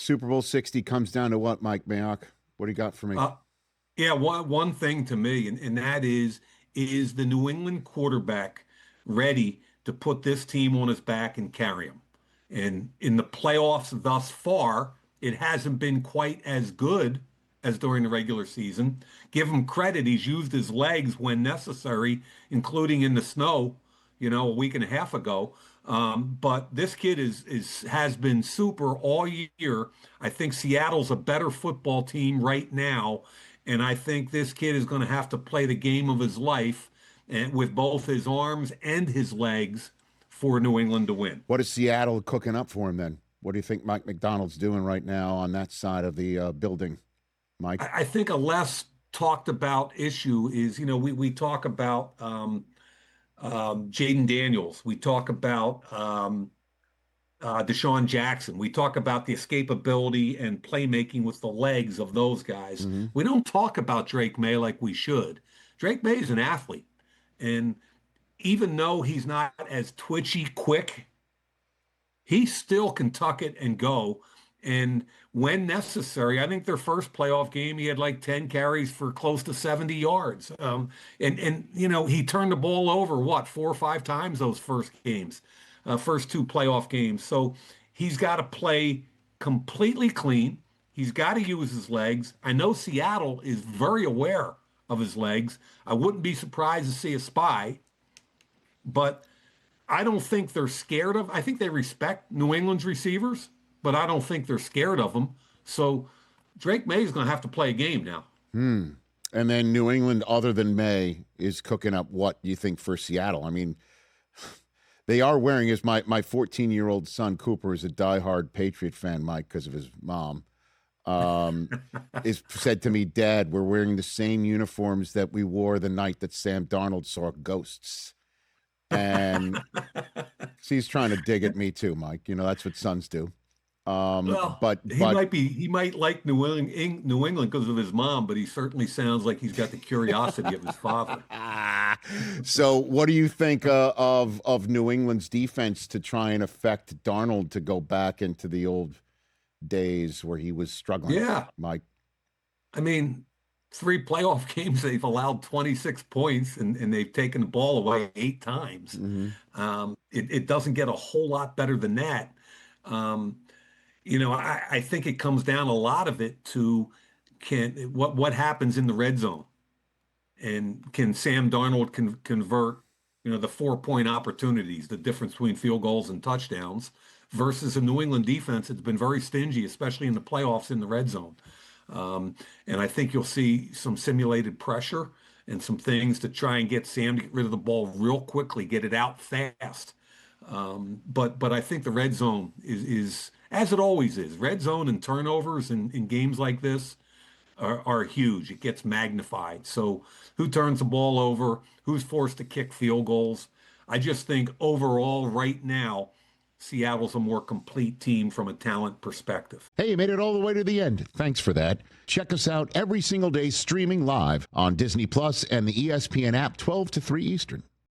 Super Bowl 60 comes down to what, Mike Mayock? What do you got for me? Yeah, one thing to me, and that is the New England quarterback ready to put this team on his back and carry him? And in the playoffs thus far, it hasn't been quite as good as during the regular season. Give him credit, he's used his legs when necessary, including in the snow, a week and a half ago. But this kid has been super all year. I think Seattle's a better football team right now, and I think this kid is going to have to play the game of his life and with both his arms and his legs for New England to win. What is Seattle cooking up for him then? What do you think Mike McDonald's doing right now on that side of the building, Mike? I think a less talked about issue is, we talk about Jaden Daniels. We talk about Deshaun Jackson. We talk about the escapability and playmaking with the legs of those guys. Mm-hmm. We don't talk about Drake May like we should. Drake May is an athlete. And even though he's not as twitchy quick, he still can tuck it and go. And when necessary, I think their first playoff game, he had like 10 carries for close to 70 yards. And he turned the ball over, 4 or 5 times those first games, first 2 playoff games. So he's got to play completely clean. He's got to use his legs. I know Seattle is very aware of his legs. I wouldn't be surprised to see a spy, but I don't think they're scared of. I think they respect New England's receivers, but I don't think they're scared of them. So Drake May is going to have to play a game now. And then New England, other than May, is cooking up what you think for Seattle? I mean, they are wearing, as my 14-year-old son Cooper is a diehard Patriot fan, Mike, because of his mom. Is said to me, Dad, we're wearing the same uniforms that we wore the night that Sam Darnold saw ghosts. And he's trying to dig at me too, Mike. That's what sons do. But he might like New England because of his mom, but he certainly sounds like he's got the curiosity of his father. So what do you think of New England's defense to try and affect Darnold to go back into the old days where he was struggling? Yeah, Mike. I mean, 3 playoff games, they've allowed 26 points and they've taken the ball away 8 times. Mm-hmm. It doesn't get a whole lot better than that. I think it comes down a lot of it to what happens in the red zone, and can Sam Darnold convert the 4-point opportunities, the difference between field goals and touchdowns, versus a New England defense that's been very stingy, especially in the playoffs in the red zone. And I think you'll see some simulated pressure and some things to try and get Sam to get rid of the ball real quickly, get it out fast. But I think the red zone is as it always is. Red zone and turnovers in games like this are huge. It gets magnified. So who turns the ball over? Who's forced to kick field goals? I just think overall right now, Seattle's a more complete team from a talent perspective. Hey, you made it all the way to the end. Thanks for that. Check us out every single day streaming live on Disney Plus and the ESPN app 12 to 3 Eastern.